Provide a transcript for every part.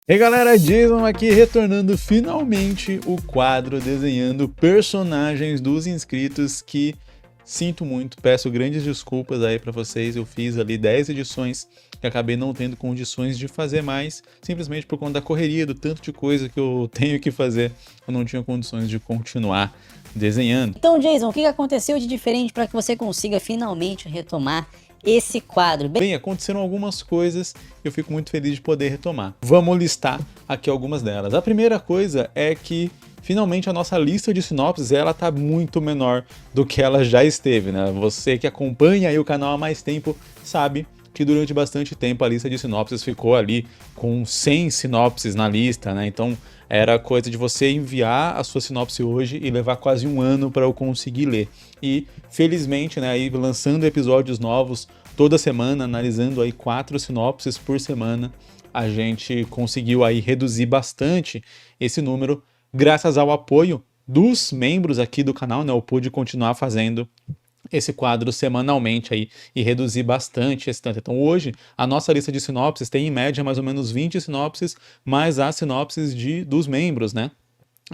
E aí galera, Jason aqui retornando finalmente o quadro desenhando personagens dos inscritos que sinto muito, peço grandes desculpas aí pra vocês, eu fiz ali 10 edições que acabei não tendo condições de fazer mais, simplesmente por conta da correria, do tanto de coisa que eu tenho que fazer, eu não tinha condições de continuar desenhando. Então, Jason, o que aconteceu de diferente para que você consiga finalmente retomar esse quadro? Bem, aconteceram algumas coisas e eu fico muito feliz de poder retomar. Vamos listar aqui algumas delas. A primeira coisa é que finalmente a nossa lista de sinopses ela tá muito menor do que ela já esteve, né? Você que acompanha aí o canal há mais tempo sabe que durante bastante tempo a lista de sinopses ficou ali com 100 sinopses na lista, né? Então era coisa de você enviar a sua sinopse hoje e levar quase um ano para eu conseguir ler. E felizmente, né, aí lançando episódios novos toda semana, analisando aí 4 sinopses por semana, a gente conseguiu aí reduzir bastante esse número graças ao apoio dos membros aqui do canal, né? Eu pude continuar fazendo esse quadro semanalmente aí e reduzir bastante esse tanto. Então hoje a nossa lista de sinopses tem em média mais ou menos 20 sinopses, mais as sinopses dos membros, né?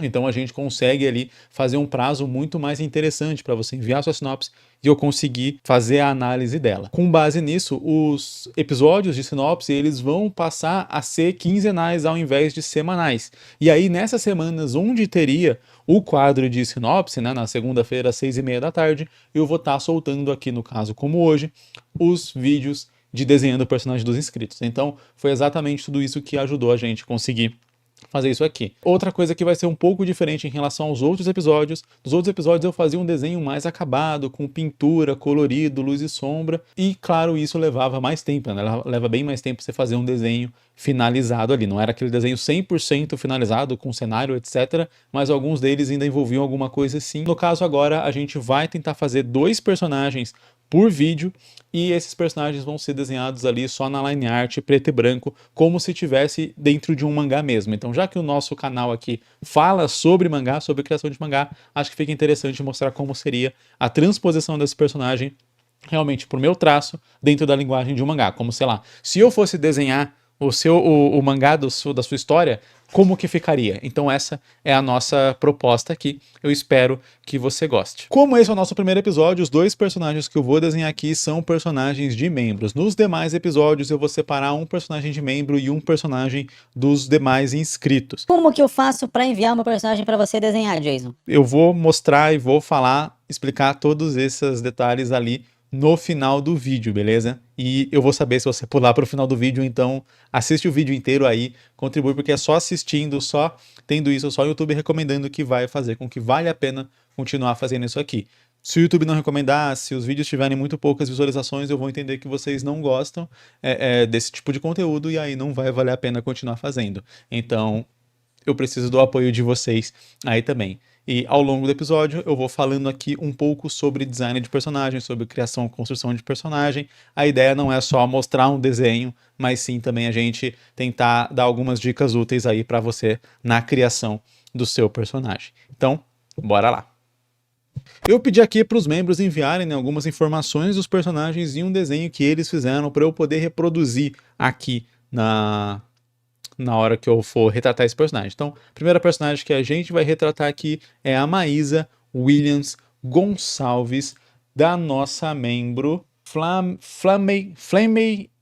Então a gente consegue ali fazer um prazo muito mais interessante para você enviar sua sinopse e eu conseguir fazer a análise dela. Com base nisso, os episódios de sinopse eles vão passar a ser quinzenais ao invés de semanais. E aí nessas semanas onde teria o quadro de sinopse, né, na segunda-feira às 6h30 da tarde, eu vou estar soltando aqui, no caso como hoje, os vídeos de desenhando o personagem dos inscritos. Então foi exatamente tudo isso que ajudou a gente a conseguir fazer isso aqui. Outra coisa que vai ser um pouco diferente em relação aos outros episódios. Nos outros episódios eu fazia um desenho mais acabado, com pintura, colorido, luz e sombra. E claro, isso levava mais tempo, né? Leva bem mais tempo você fazer um desenho finalizado ali. Não era aquele desenho 100% finalizado, com cenário, etc. Mas alguns deles ainda envolviam alguma coisa assim. No caso agora, a gente vai tentar fazer 2 personagens por vídeo e esses personagens vão ser desenhados ali só na line art preto e branco, como se tivesse dentro de um mangá mesmo. Então, já que o nosso canal aqui fala sobre mangá, sobre criação de mangá, acho que fica interessante mostrar como seria a transposição desse personagem realmente pro meu traço dentro da linguagem de um mangá. Como, sei lá, se eu fosse desenhar o mangá da sua história, como que ficaria? Então essa é a nossa proposta aqui, eu espero que você goste. Como esse é o nosso primeiro episódio, os 2 personagens que eu vou desenhar aqui são personagens de membros. Nos demais episódios eu vou separar um personagem de membro e um personagem dos demais inscritos. Como que eu faço para enviar meu personagem para você desenhar, Jason? Eu vou mostrar e vou falar, explicar todos esses detalhes ali no final do vídeo, beleza? E eu vou saber se você pular para o final do vídeo, então assiste o vídeo inteiro aí, contribui, porque é só assistindo, só tendo isso, só o YouTube recomendando que vai fazer com que vale a pena continuar fazendo isso aqui. Se o YouTube não recomendar, se os vídeos tiverem muito poucas visualizações, eu vou entender que vocês não gostam desse tipo de conteúdo e aí não vai valer a pena continuar fazendo. Então, eu preciso do apoio de vocês aí também. E ao longo do episódio eu vou falando aqui um pouco sobre design de personagem, sobre criação e construção de personagem. A ideia não é só mostrar um desenho, mas sim também a gente tentar dar algumas dicas úteis aí para você na criação do seu personagem. Então, bora lá! Eu pedi aqui para os membros enviarem, né, algumas informações dos personagens e um desenho que eles fizeram para eu poder reproduzir aqui na hora que eu for retratar esse personagem. Então, a primeira personagem que a gente vai retratar aqui é a Maísa Williams Gonçalves, da nossa membro Flame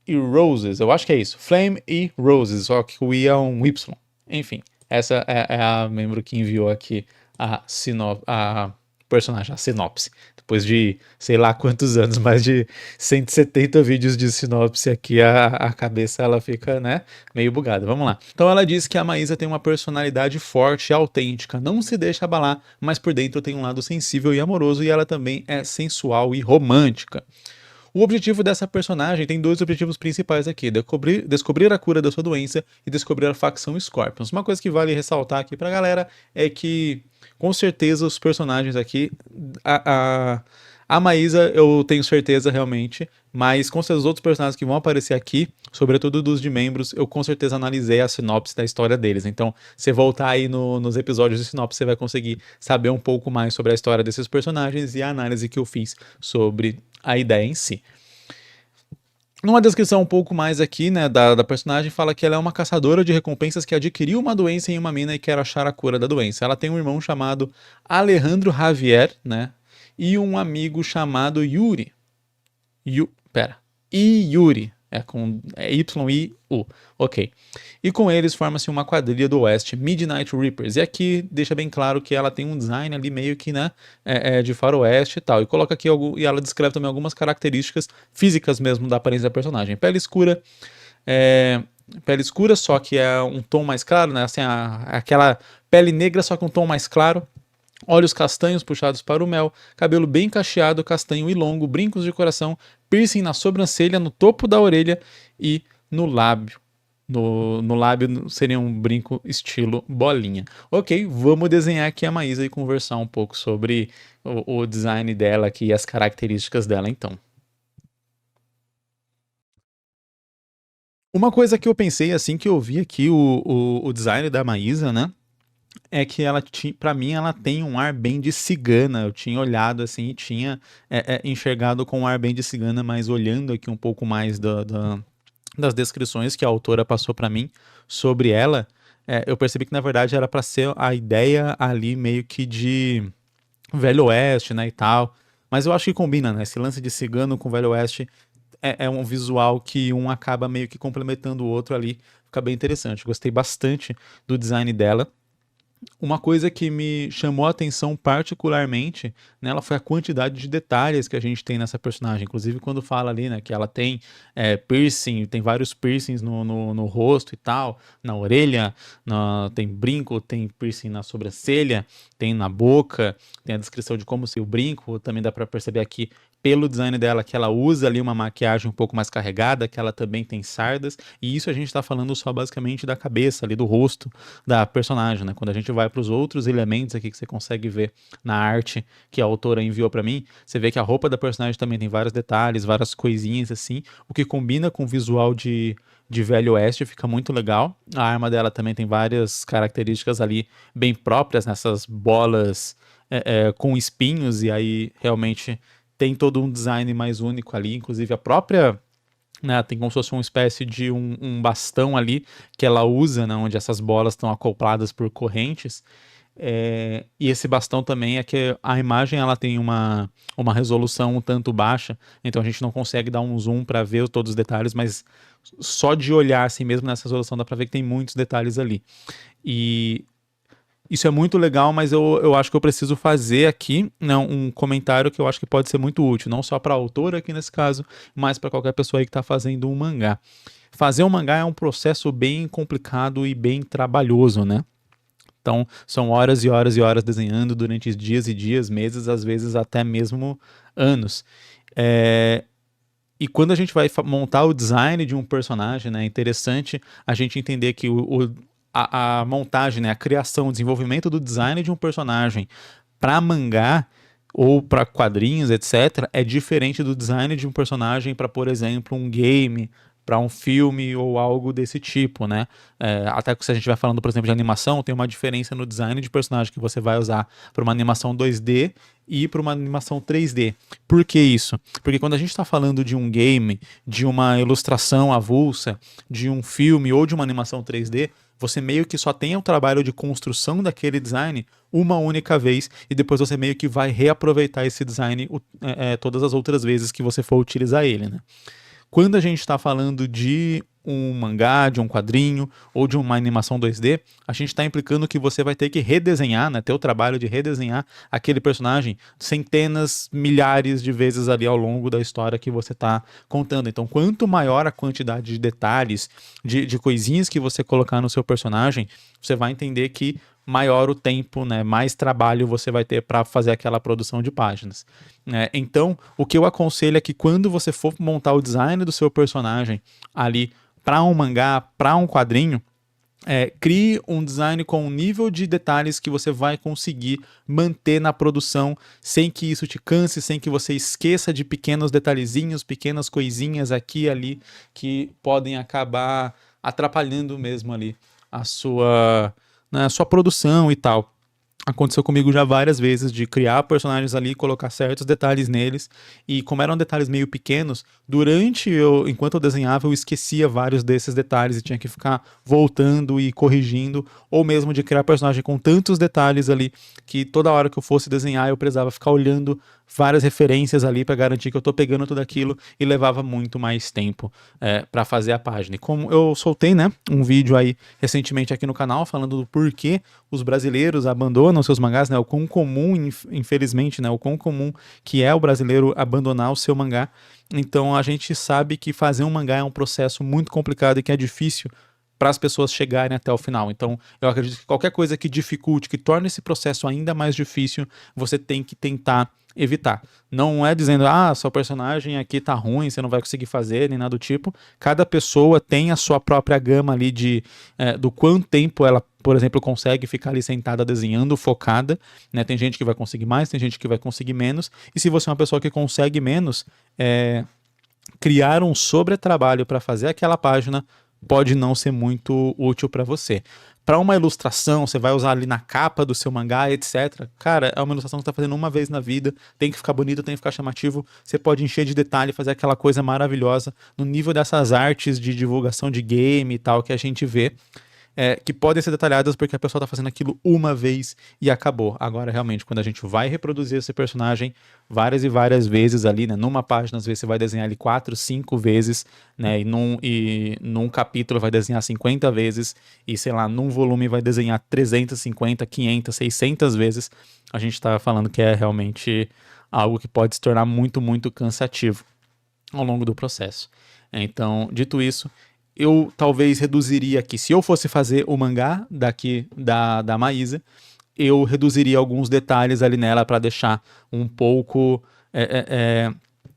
e Roses. Eu acho que é isso, Flame e Roses, só que o I é um Y. Enfim, essa é a membro que enviou aqui a personagem, a sinopse. Depois de sei lá quantos anos, mais de 170 vídeos de sinopse aqui, a cabeça ela fica, né, meio bugada. Vamos lá. Então ela diz que a Maísa tem uma personalidade forte e autêntica, não se deixa abalar, mas por dentro tem um lado sensível e amoroso e ela também é sensual e romântica. O objetivo dessa personagem tem 2 objetivos principais aqui, descobrir a cura da sua doença e descobrir a facção Scorpions. Uma coisa que vale ressaltar aqui pra galera é que, com certeza, os personagens aqui, a Maísa eu tenho certeza realmente, mas com certeza os outros personagens que vão aparecer aqui, sobretudo dos de membros, eu com certeza analisei a sinopse da história deles. Então, você voltar aí nos episódios de sinopse, você vai conseguir saber um pouco mais sobre a história desses personagens e a análise que eu fiz sobre a ideia em si. Numa descrição um pouco mais aqui, né, da personagem, fala que ela é uma caçadora de recompensas que adquiriu uma doença em uma mina e quer achar a cura da doença. Ela tem um irmão chamado Alejandro Javier, né, e um amigo chamado Yuri. Yuri. É Y-I-U. Ok. E com eles forma-se uma quadrilha do Oeste, Midnight Reapers. E aqui deixa bem claro que ela tem um design ali meio que, né, de faroeste e tal. E coloca aqui e ela descreve também algumas características físicas mesmo da aparência da personagem. Pele escura, só que é um tom mais claro, né? Assim, aquela pele negra, só que um tom mais claro. Olhos castanhos puxados para o mel, cabelo bem cacheado, castanho e longo, brincos de coração, piercing na sobrancelha, no topo da orelha e no lábio. No lábio seria um brinco estilo bolinha. Ok, vamos desenhar aqui a Maísa e conversar um pouco sobre o design dela aqui e as características dela então. Uma coisa que eu pensei assim que eu vi aqui o design da Maísa, né? É que ela para mim ela tem um ar bem de cigana. Eu tinha olhado assim e tinha enxergado com um ar bem de cigana, mas olhando aqui um pouco mais das descrições que a autora passou para mim sobre ela, eu percebi que na verdade era para ser a ideia ali meio que de Velho Oeste, né, e tal. Mas eu acho que combina, né? Esse lance de cigano com Velho Oeste é um visual que um acaba meio que complementando o outro ali. Fica bem interessante. Gostei bastante do design dela. Uma coisa que me chamou a atenção particularmente nela foi a quantidade de detalhes que a gente tem nessa personagem. Inclusive, quando fala ali, né, que ela tem piercing, tem vários piercings no rosto e tal, na orelha, tem brinco, tem piercing na sobrancelha, tem na boca, tem a descrição de como ser o brinco. Também dá para perceber aqui pelo design dela que ela usa ali uma maquiagem um pouco mais carregada, que ela também tem sardas, e isso a gente está falando só basicamente da cabeça ali, do rosto da personagem, né? Quando a gente vai para os outros elementos aqui que você consegue ver na arte que a autora enviou para mim, você vê que a roupa da personagem também tem vários detalhes, várias coisinhas assim, o que combina com o visual de Velho Oeste, fica muito legal. A arma dela também tem várias características ali bem próprias, nessas bolas com espinhos, e aí realmente tem todo um design mais único ali, inclusive a própria, né, tem como se fosse uma espécie de um bastão ali que ela usa, né, onde essas bolas estão acopladas por correntes. E esse bastão também é que a imagem ela tem uma resolução um tanto baixa, então a gente não consegue dar um zoom para ver todos os detalhes, mas só de olhar assim mesmo nessa resolução dá para ver que tem muitos detalhes ali. E isso é muito legal, mas eu acho que eu preciso fazer aqui, né, um comentário que eu acho que pode ser muito útil, não só para a autora aqui nesse caso, mas para qualquer pessoa aí que está fazendo um mangá. Fazer um mangá é um processo bem complicado e bem trabalhoso, né? Então, são horas e horas e horas desenhando durante dias e dias, meses, às vezes até mesmo anos. E quando a gente vai montar o design de um personagem, né, é interessante a gente entender que a montagem, né, a criação, o desenvolvimento do design de um personagem para mangá ou para quadrinhos, etc., é diferente do design de um personagem para, por exemplo, um game, para um filme ou algo desse tipo, né? Até que se a gente vai falando, por exemplo, de animação, tem uma diferença no design de personagem que você vai usar para uma animação 2D e para uma animação 3D. Por que isso? Porque quando a gente está falando de um game, de uma ilustração avulsa, de um filme ou de uma animação 3D, você meio que só tem o trabalho de construção daquele design uma única vez e depois você meio que vai reaproveitar esse design todas as outras vezes que você for utilizar ele, né? Quando a gente está falando de um mangá, de um quadrinho ou de uma animação 2D, a gente está implicando que você vai ter que redesenhar, né, ter o trabalho de redesenhar aquele personagem centenas, milhares de vezes ali ao longo da história que você está contando. Então, quanto maior a quantidade de detalhes, de coisinhas que você colocar no seu personagem, você vai entender que maior o tempo, né, mais trabalho você vai ter para fazer aquela produção de páginas. Então, o que eu aconselho é que quando você for montar o design do seu personagem ali para um mangá, para um quadrinho, crie um design com um nível de detalhes que você vai conseguir manter na produção sem que isso te canse, sem que você esqueça de pequenos detalhezinhos, pequenas coisinhas aqui e ali que podem acabar atrapalhando mesmo ali a sua produção e tal. Aconteceu comigo já várias vezes de criar personagens ali, colocar certos detalhes neles, e como eram detalhes meio pequenos, enquanto eu desenhava, eu esquecia vários desses detalhes e tinha que ficar voltando e corrigindo, ou mesmo de criar personagem com tantos detalhes ali, que toda hora que eu fosse desenhar, eu precisava ficar olhando várias referências ali para garantir que eu tô pegando tudo aquilo, e levava muito mais tempo para fazer a página. E como eu soltei, né, um vídeo aí recentemente aqui no canal falando do porquê os brasileiros abandonam seus mangás, né, o quão comum, infelizmente, né, o quão comum que é o brasileiro abandonar o seu mangá. Então a gente sabe que fazer um mangá é um processo muito complicado e que é difícil para as pessoas chegarem até o final. Então, eu acredito que qualquer coisa que dificulte, que torne esse processo ainda mais difícil, você tem que tentar evitar. Não é dizendo, seu personagem aqui tá ruim, você não vai conseguir fazer, nem nada do tipo. Cada pessoa tem a sua própria gama ali do quanto tempo ela, por exemplo, consegue ficar ali sentada desenhando, focada, né? Tem gente que vai conseguir mais, tem gente que vai conseguir menos. E se você é uma pessoa que consegue menos, criar um sobretrabalho para fazer aquela página pode não ser muito útil para você. Para uma ilustração, você vai usar ali na capa do seu mangá, etc. Cara, é uma ilustração que você tá fazendo uma vez na vida, tem que ficar bonito, tem que ficar chamativo, você pode encher de detalhe, fazer aquela coisa maravilhosa no nível dessas artes de divulgação de game e tal que a gente vê. Que podem ser detalhadas porque a pessoa tá fazendo aquilo uma vez e acabou. Agora, realmente, quando a gente vai reproduzir esse personagem várias e várias vezes ali, né? Numa página, às vezes você vai desenhar ele 4, 5 vezes, né? E num capítulo vai desenhar 50 vezes, e sei lá, num volume vai desenhar 350, 500, 600 vezes. A gente tá falando que é realmente algo que pode se tornar muito, muito cansativo ao longo do processo. Então, dito isso, eu talvez reduziria aqui, se eu fosse fazer o mangá daqui da Maísa, eu reduziria alguns detalhes ali nela para deixar um pouco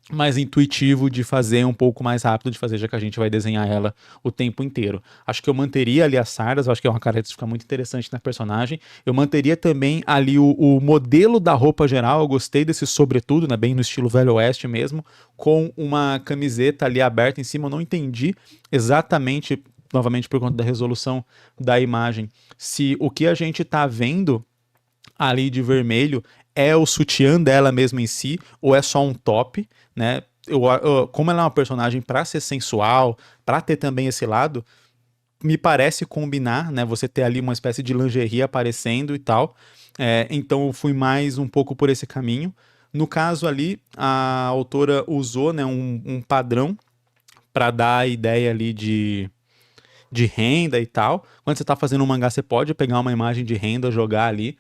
mais intuitivo de fazer, um pouco mais rápido de fazer, já que a gente vai desenhar ela o tempo inteiro. Acho que eu manteria ali as sardas, eu acho que é uma característica muito interessante na personagem. Eu manteria também ali o modelo da roupa geral, eu gostei desse sobretudo, né, bem no estilo Velho Oeste mesmo, com uma camiseta ali aberta em cima. Eu não entendi exatamente, novamente por conta da resolução da imagem, se o que a gente tá vendo ali de vermelho é o sutiã dela mesmo em si, ou é só um top, né? Como ela é uma personagem para ser sensual, para ter também esse lado, me parece combinar, né? Você ter ali uma espécie de lingerie aparecendo e tal. Então eu fui mais um pouco por esse caminho. No caso ali, a autora usou, né, um padrão para dar a ideia ali de renda e tal. Quando você está fazendo um mangá, você pode pegar uma imagem de renda, jogar ali.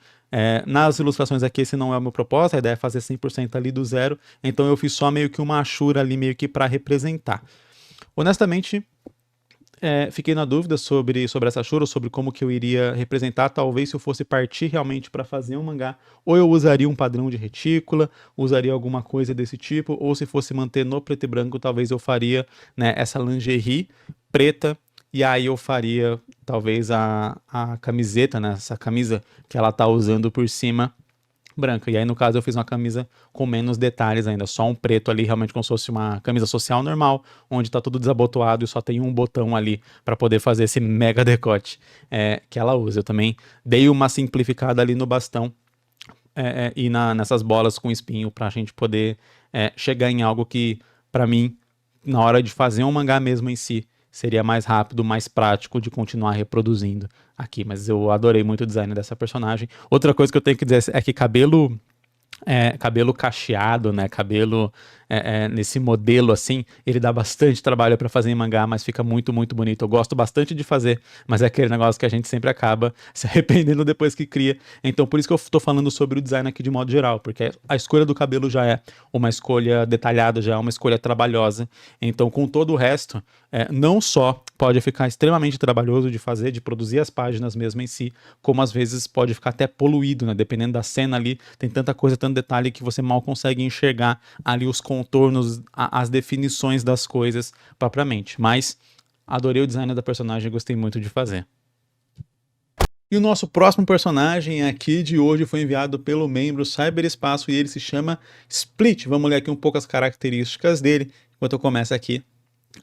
Nas ilustrações aqui, esse não é o meu propósito, a ideia é fazer 100% ali do zero, então eu fiz só meio que uma achura ali, meio que para representar. Honestamente, fiquei na dúvida sobre essa achura, sobre como que eu iria representar. Talvez se eu fosse partir realmente para fazer um mangá, ou eu usaria um padrão de retícula, usaria alguma coisa desse tipo, ou se fosse manter no preto e branco, talvez eu faria, né, essa lingerie preta. E aí eu faria, talvez, a camiseta, né? Essa camisa que ela tá usando por cima, branca. E aí, no caso, eu fiz uma camisa com menos detalhes ainda. Só um preto ali, realmente como se fosse uma camisa social normal, onde tá tudo desabotoado e só tem um botão ali para poder fazer esse mega decote que ela usa. Eu também dei uma simplificada ali no bastão e nessas bolas com espinho pra gente poder chegar em algo que, para mim, na hora de fazer um mangá mesmo em si, seria mais rápido, mais prático de continuar reproduzindo aqui. Mas eu adorei muito o design dessa personagem. Outra coisa que eu tenho que dizer é que cabelo cacheado, né? Cabelo nesse modelo assim, ele dá bastante trabalho para fazer em mangá, mas fica muito, muito bonito. Eu gosto bastante de fazer, mas é aquele negócio que a gente sempre acaba se arrependendo depois que cria. Então, por isso que eu tô falando sobre o design aqui de modo geral, porque a escolha do cabelo já é uma escolha detalhada, já é uma escolha trabalhosa. Então, com todo o resto, não só pode ficar extremamente trabalhoso de fazer, de produzir as páginas mesmo em si, como às vezes pode ficar até poluído, né? Dependendo da cena ali, tem tanta coisa, tanto detalhe que você mal consegue enxergar ali os contornos, as definições das coisas propriamente. Mas adorei o design da personagem e gostei muito de fazer. E o nosso próximo personagem aqui de hoje foi enviado pelo membro Cyberespaço e ele se chama Split. Vamos ler aqui um pouco as características dele, enquanto eu começo aqui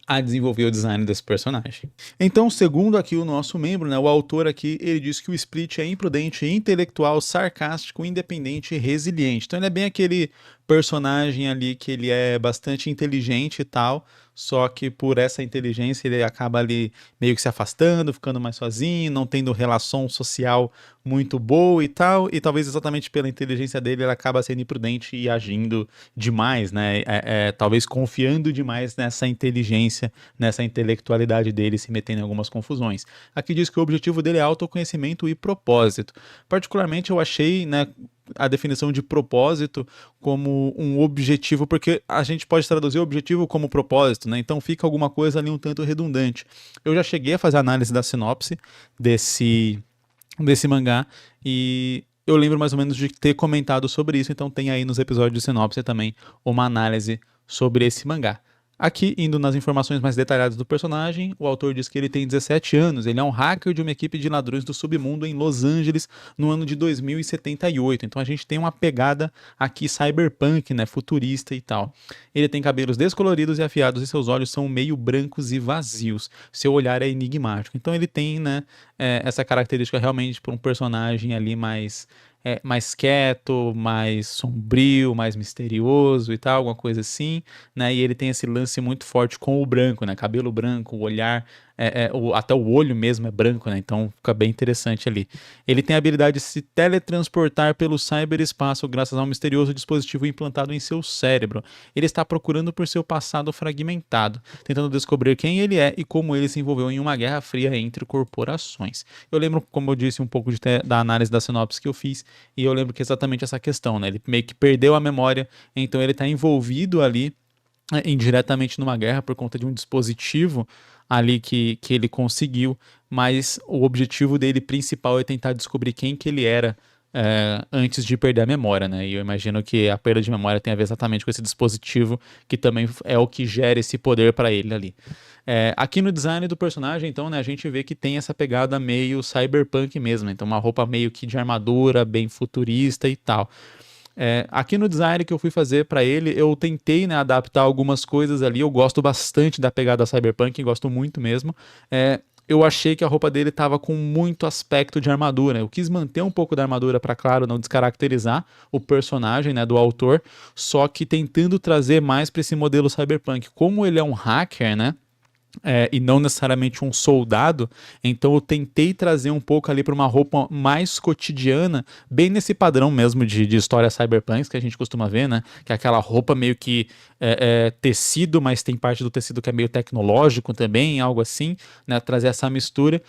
a desenvolver o design desse personagem. Então, segundo aqui o nosso membro, né, o autor aqui, ele diz que o Split é imprudente, intelectual, sarcástico, independente e resiliente. Então ele é bem aquele personagem ali que ele é bastante inteligente e tal, só que por essa inteligência ele acaba ali meio que se afastando, ficando mais sozinho, não tendo relação social muito boa e tal, e talvez exatamente pela inteligência dele ele acaba sendo imprudente e agindo demais, né? Talvez confiando demais nessa inteligência, nessa intelectualidade dele, se metendo em algumas confusões. Aqui diz que o objetivo dele é autoconhecimento e propósito. Particularmente eu achei, né, a definição de propósito como um objetivo, porque a gente pode traduzir objetivo como propósito, né? Então fica alguma coisa ali um tanto redundante. Eu já cheguei a fazer análise da sinopse desse mangá e eu lembro mais ou menos de ter comentado sobre isso, então tem aí nos episódios de sinopse também uma análise sobre esse mangá. Aqui, indo nas informações mais detalhadas do personagem, o autor diz que ele tem 17 anos, ele é um hacker de uma equipe de ladrões do submundo em Los Angeles no ano de 2078, então a gente tem uma pegada aqui cyberpunk, né, futurista e tal. Ele tem cabelos descoloridos e afiados e seus olhos são meio brancos e vazios, seu olhar é enigmático, então ele tem, né, essa característica realmente para um personagem ali mais quieto, mais sombrio, mais misterioso e tal, alguma coisa assim, né? E ele tem esse lance muito forte com o branco, né? Cabelo branco, o olhar, até o olho mesmo é branco, né? Então fica bem interessante ali. Ele tem a habilidade de se teletransportar pelo cyberespaço graças a um misterioso dispositivo implantado em seu cérebro. Ele está procurando por seu passado fragmentado, tentando descobrir quem ele é e como ele se envolveu em uma guerra fria entre corporações. Eu lembro, como eu disse, um pouco da análise da sinopse que eu fiz, e eu lembro que é exatamente essa questão, né? Ele meio que perdeu a memória, então ele está envolvido ali indiretamente numa guerra por conta de um dispositivo ali que ele conseguiu, mas o objetivo dele principal é tentar descobrir quem que ele era antes de perder a memória, né? E eu imagino que a perda de memória tem a ver exatamente com esse dispositivo, que também é o que gera esse poder para ele ali. Aqui no design do personagem, então, né, a gente vê que tem essa pegada meio cyberpunk mesmo, então uma roupa meio que de armadura, bem futurista e tal. Aqui no design que eu fui fazer para ele, eu tentei, né, adaptar algumas coisas ali, eu gosto bastante da pegada cyberpunk, gosto muito mesmo. Eu achei que a roupa dele tava com muito aspecto de armadura. Eu quis manter um pouco da armadura para, claro, não descaracterizar o personagem, né, do autor, só que tentando trazer mais para esse modelo cyberpunk. Como ele é um hacker, né, e não necessariamente um soldado, então eu tentei trazer um pouco ali para uma roupa mais cotidiana, bem nesse padrão mesmo de história cyberpunk que a gente costuma ver, né? Que é aquela roupa meio que tecido, mas tem parte do tecido que é meio tecnológico também, algo assim, né? Trazer essa mistura.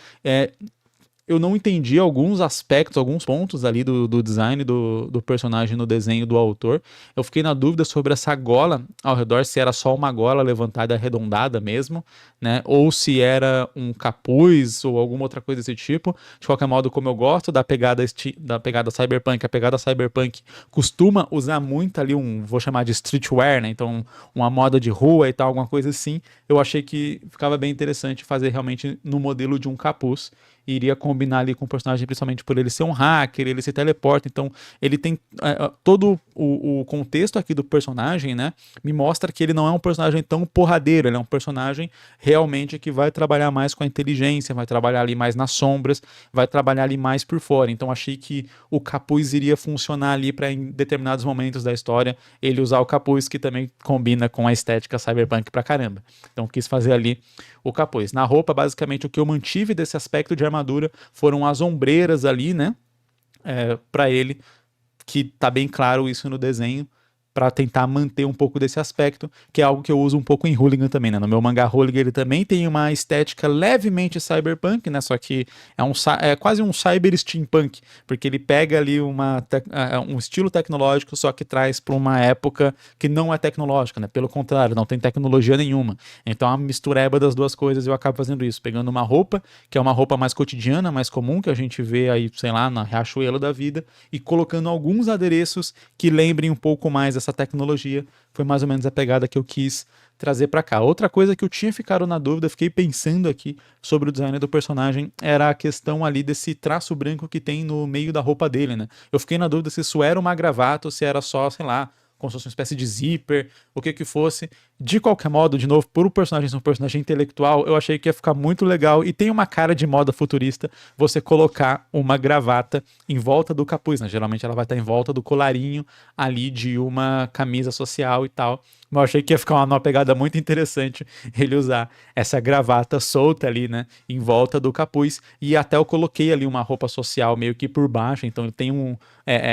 Eu não entendi alguns aspectos, alguns pontos ali do design do personagem no desenho do autor. Eu fiquei na dúvida sobre essa gola ao redor, se era só uma gola levantada arredondada mesmo, né? Ou se era um capuz ou alguma outra coisa desse tipo. De qualquer modo, como eu gosto da pegada cyberpunk, a pegada cyberpunk costuma usar muito ali vou chamar de streetwear, né? Então, uma moda de rua e tal, alguma coisa assim. Eu achei que ficava bem interessante fazer realmente no modelo de um capuz. Iria combinar ali com o personagem, principalmente por ele ser um hacker, ele se teleporta, então ele tem todo o contexto aqui do personagem, né, me mostra que ele não é um personagem tão porradeiro, ele é um personagem realmente que vai trabalhar mais com a inteligência, vai trabalhar ali mais nas sombras, vai trabalhar ali mais por fora, então achei que o capuz iria funcionar ali para em determinados momentos da história, ele usar o capuz, que também combina com a estética cyberpunk pra caramba, então quis fazer ali o capuz. Na roupa, basicamente, o que eu mantive desse aspecto de armadura foram as ombreiras ali, né? Para ele, que tá bem claro isso no desenho, para tentar manter um pouco desse aspecto, que é algo que eu uso um pouco em Hooligan também, né? No meu mangá Hooligan ele também tem uma estética levemente cyberpunk, né? Só que é quase um cyber steampunk, porque ele pega ali um estilo tecnológico, só que traz para uma época que não é tecnológica, né? Pelo contrário, não tem tecnologia nenhuma. Então a mistureba das duas coisas eu acabo fazendo isso, pegando uma roupa, que é uma roupa mais cotidiana, mais comum, que a gente vê aí, sei lá, na Riachuelo da vida, e colocando alguns adereços que lembrem um pouco mais essa tecnologia. Foi mais ou menos a pegada que eu quis trazer para cá. Outra coisa que eu tinha ficado na dúvida, fiquei pensando aqui sobre o design do personagem, era a questão ali desse traço branco que tem no meio da roupa dele, né? Eu fiquei na dúvida se isso era uma gravata ou se era só, sei lá, como se fosse uma espécie de zíper, o que que fosse. De qualquer modo, de novo, por o personagem ser um personagem intelectual, eu achei que ia ficar muito legal e tem uma cara de moda futurista você colocar uma gravata em volta do capuz, né? Geralmente ela vai estar em volta do colarinho ali de uma camisa social e tal. Mas eu achei que ia ficar uma pegada muito interessante ele usar essa gravata solta ali, né? Em volta do capuz. E até eu coloquei ali uma roupa social meio que por baixo, então ele tem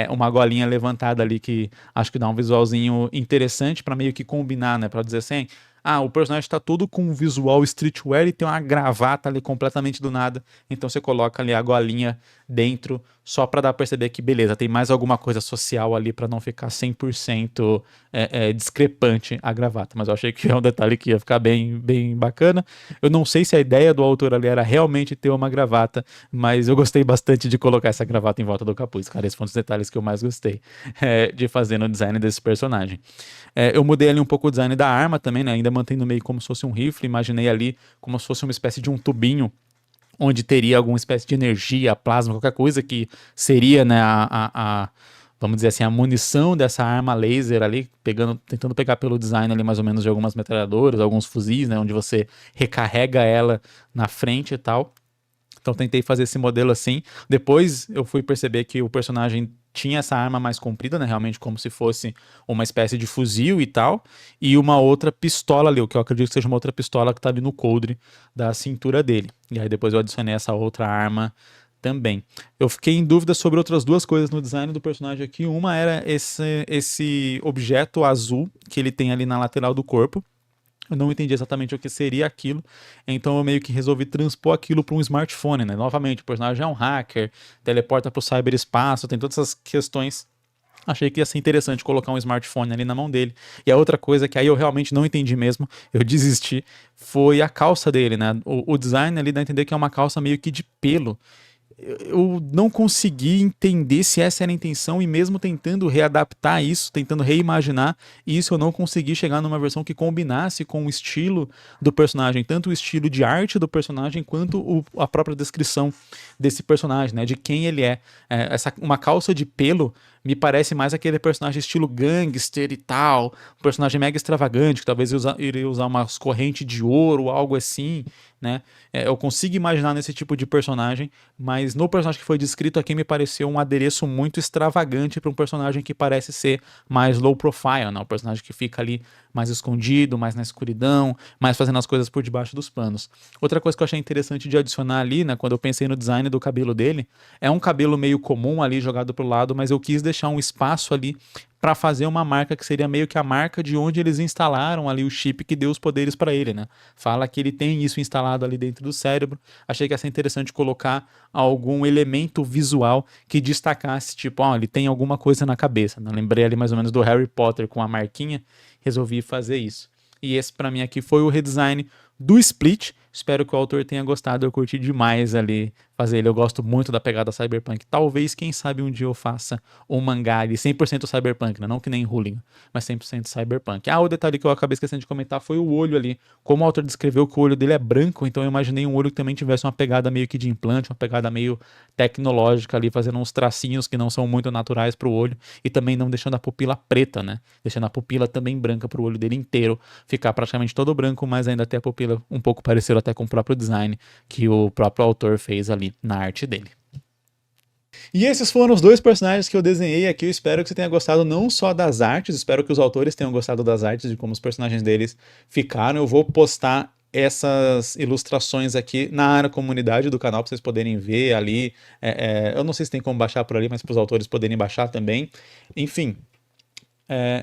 uma golinha levantada ali que acho que dá um visualzinho interessante pra meio que combinar, né? Pra dizer assim, o personagem tá todo com um visual streetwear e tem uma gravata ali completamente do nada. Então você coloca ali a golinha dentro só pra dar pra perceber que, beleza, tem mais alguma coisa social ali pra não ficar 100% discrepante a gravata. Mas eu achei que é um detalhe que ia ficar bem, bem bacana. Eu não sei se a ideia do autor ali era realmente ter uma gravata, mas eu gostei bastante de colocar essa gravata em volta do capuz, cara. Esse foi um dos detalhes que eu mais gostei de fazer no design desse personagem. Eu mudei ali um pouco o design da arma também, né? Ainda mantendo meio como se fosse um rifle. Imaginei ali como se fosse uma espécie de um tubinho onde teria alguma espécie de energia, plasma, qualquer coisa que seria, né, vamos dizer assim, a munição dessa arma laser ali, tentando pegar pelo design ali mais ou menos de algumas metralhadoras, alguns fuzis, né, onde você recarrega ela na frente e tal. Então tentei fazer esse modelo assim. Depois eu fui perceber que o personagem tinha essa arma mais comprida, né? Realmente como se fosse uma espécie de fuzil e tal. E uma outra pistola ali, o que eu acredito que seja uma outra pistola que tá ali no coldre da cintura dele. E aí depois eu adicionei essa outra arma também. Eu fiquei em dúvida sobre outras duas coisas no design do personagem aqui. Uma era esse objeto azul que ele tem ali na lateral do corpo. Eu não entendi exatamente o que seria aquilo, então eu meio que resolvi transpor aquilo para um smartphone, né? Novamente, o personagem é um hacker, teleporta para o cyberespaço, tem todas essas questões. Achei que ia ser interessante colocar um smartphone ali na mão dele. E a outra coisa que aí eu realmente não entendi mesmo, eu desisti, foi a calça dele, né? O design ali dá a entender que é uma calça meio que de pelo. Eu não consegui entender se essa era a intenção e mesmo tentando readaptar isso, tentando reimaginar isso, eu não consegui chegar numa versão que combinasse com o estilo do personagem, tanto o estilo de arte do personagem quanto a própria descrição desse personagem, né, de quem ele é. Uma calça de pelo me parece mais aquele personagem estilo gangster e tal, um personagem mega extravagante, que talvez iria usar umas correntes de ouro, algo assim, né? Eu consigo imaginar nesse tipo de personagem, mas no personagem que foi descrito aqui me pareceu um adereço muito extravagante para um personagem que parece ser mais low profile, né? Um personagem que fica ali mais escondido, mais na escuridão, mais fazendo as coisas por debaixo dos panos. Outra coisa que eu achei interessante de adicionar ali, né, quando eu pensei no design do cabelo dele, é um cabelo meio comum ali jogado pro lado, mas eu quis deixar um espaço ali para fazer uma marca que seria meio que a marca de onde eles instalaram ali o chip que deu os poderes para ele, né? Fala que ele tem isso instalado ali dentro do cérebro. Achei que ia ser interessante colocar algum elemento visual que destacasse, tipo, ele tem alguma coisa na cabeça, né? Lembrei ali mais ou menos do Harry Potter com a marquinha, resolvi fazer isso. E esse para mim aqui foi o redesign do Split. Espero que o autor tenha gostado, eu curti demais ali fazer ele. Eu gosto muito da pegada cyberpunk. Talvez, quem sabe, um dia eu faça um mangá ali 100% cyberpunk, né? Não que nem Hooligan, mas 100% cyberpunk. O detalhe que eu acabei esquecendo de comentar foi o olho ali. Como o autor descreveu que o olho dele é branco, então eu imaginei um olho que também tivesse uma pegada meio que de implante, uma pegada meio tecnológica ali, fazendo uns tracinhos que não são muito naturais pro olho e também não deixando a pupila preta, né? Deixando a pupila também branca pro olho dele inteiro ficar praticamente todo branco, mas ainda ter a pupila um pouco parecida até com o próprio design que o próprio autor fez ali na arte dele. E esses foram os dois personagens que eu desenhei aqui. Eu espero que você tenha gostado não só das artes, espero que os autores tenham gostado das artes, de como os personagens deles ficaram. Eu vou postar essas ilustrações aqui na comunidade do canal para vocês poderem ver ali. Eu não sei se tem como baixar por ali, mas para os autores poderem baixar também. Enfim.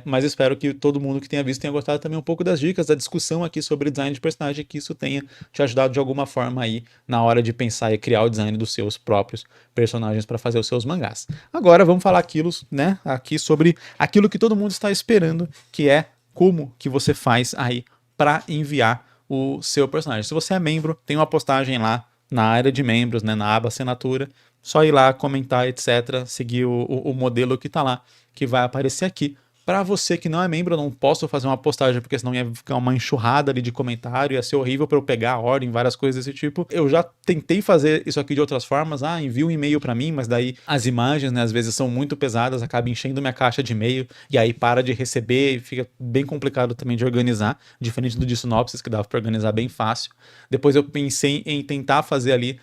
Mas espero que todo mundo que tenha visto tenha gostado também um pouco das dicas, da discussão aqui sobre design de personagem, que isso tenha te ajudado de alguma forma aí na hora de pensar e criar o design dos seus próprios personagens para fazer os seus mangás. Agora vamos falar aqui sobre aquilo que todo mundo está esperando, que é como que você faz aí para enviar o seu personagem. Se você é membro, tem uma postagem lá na área de membros, né, na aba assinatura, só ir lá, comentar, etc, seguir o modelo que está lá, que vai aparecer aqui, Para você que não é membro, eu não posso fazer uma postagem, porque senão ia ficar uma enxurrada ali de comentário, ia ser horrível para eu pegar a ordem, várias coisas desse tipo. Eu já tentei fazer isso aqui de outras formas, envia um e-mail para mim, mas daí as imagens, né, às vezes são muito pesadas, acaba enchendo minha caixa de e-mail, e aí para de receber, e fica bem complicado também de organizar, diferente do de Synopsis, que dava para organizar bem fácil. Depois eu pensei em tentar fazer ali,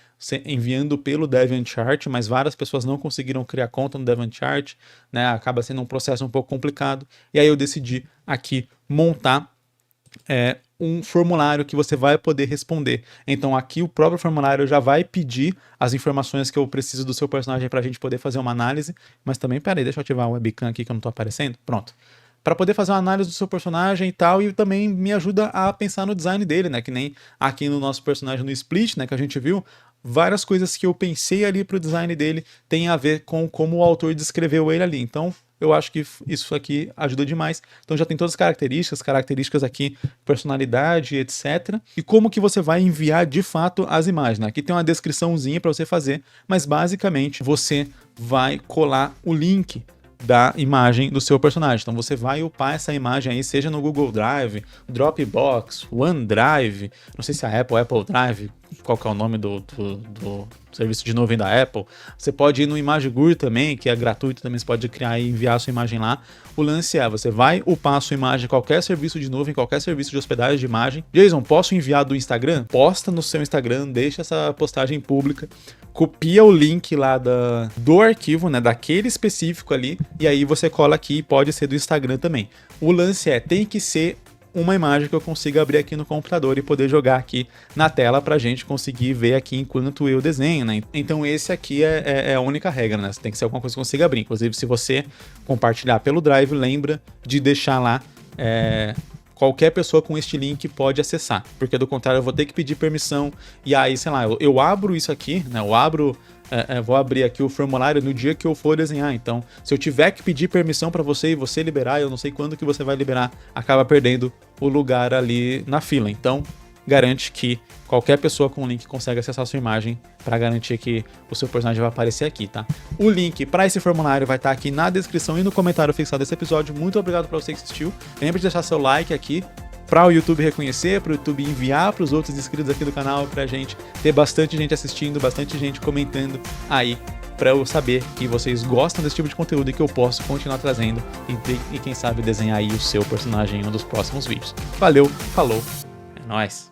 enviando pelo DeviantArt, mas várias pessoas não conseguiram criar conta no DeviantArt, né? Acaba sendo um processo um pouco complicado. E aí eu decidi aqui montar um formulário que você vai poder responder. Então aqui o próprio formulário já vai pedir as informações que eu preciso do seu personagem para a gente poder fazer uma análise. Mas também, peraí, deixa eu ativar o webcam aqui que eu não estou aparecendo. Pronto. Para poder fazer uma análise do seu personagem e tal, e também me ajuda a pensar no design dele, né? Que nem aqui no nosso personagem no Split, né? Que a gente viu, várias coisas que eu pensei ali pro design dele tem a ver com como o autor descreveu ele ali. Então, eu acho que isso aqui ajuda demais. Então já tem todas as características aqui, personalidade, etc. E como que você vai enviar de fato as imagens, né? Aqui tem uma descriçãozinha para você fazer, mas basicamente você vai colar o link da imagem do seu personagem. Então você vai upar essa imagem aí, seja no Google Drive, Dropbox, OneDrive, não sei se é Apple Drive, qual que é o nome do serviço de nuvem da Apple. Você pode ir no ImageGuru também, que é gratuito, também você pode criar e enviar a sua imagem lá. O lance é, você vai upar a sua imagem em qualquer serviço de nuvem, qualquer serviço de hospedagem de imagem. Jason, posso enviar do Instagram? Posta no seu Instagram, deixa essa postagem pública, copia o link lá do arquivo, né, daquele específico ali, e aí você cola aqui, pode ser do Instagram também. O lance é, tem que ser uma imagem que eu consiga abrir aqui no computador e poder jogar aqui na tela pra gente conseguir ver aqui enquanto eu desenho, né? Então esse aqui é a única regra, né? Tem que ser alguma coisa que eu consiga abrir. Inclusive, se você compartilhar pelo Drive, lembra de deixar lá qualquer pessoa com este link pode acessar, porque do contrário eu vou ter que pedir permissão, e aí, sei lá, eu abro isso aqui, né, vou abrir aqui o formulário no dia que eu for desenhar, então se eu tiver que pedir permissão para você e você liberar, eu não sei quando que você vai liberar, acaba perdendo o lugar ali na fila, então garante que qualquer pessoa com o link consegue acessar a sua imagem para garantir que o seu personagem vai aparecer aqui, tá? O link para esse formulário vai estar aqui na descrição e no comentário fixado desse episódio. Muito obrigado para você que assistiu. Lembre de deixar seu like aqui para o YouTube reconhecer, para o YouTube enviar para os outros inscritos aqui do canal, para a gente ter bastante gente assistindo, bastante gente comentando aí, para eu saber que vocês gostam desse tipo de conteúdo e que eu posso continuar trazendo e quem sabe desenhar aí o seu personagem em um dos próximos vídeos. Valeu, falou, é nóis!